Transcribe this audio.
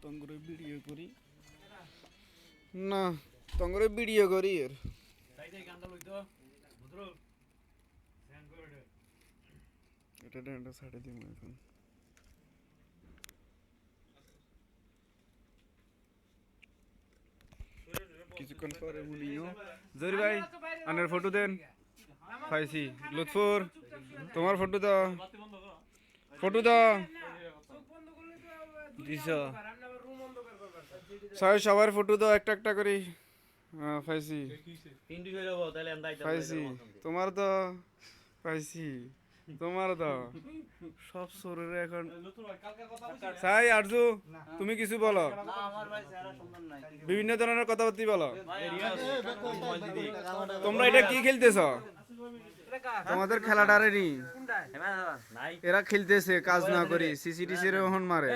তঙ্গরে video করি না তঙ্গরে video করি এর এটা ডেন্টা সাইডে দিব এখন কিছুক্ষণ পরে মুনিও জরি ভাই আনের ফটো দেন পাইছি লুৎফুর তোমার ফটো দাও দিছ সবার ফটো দাও একটা একটা করে পাইছি পাইছি তোমার তো পাইছি তোমার তো সব শরীরে এখন সাই আরজু তুমি কিছু বলো বিভিন্ন ধরনের কথাবার্তা বলো তোমরা এটা কি খেলতেছ তোমাদের খেলাটারে নি এরা খেলতেছে কাজ না করি সিসিটিসি রে হন মারে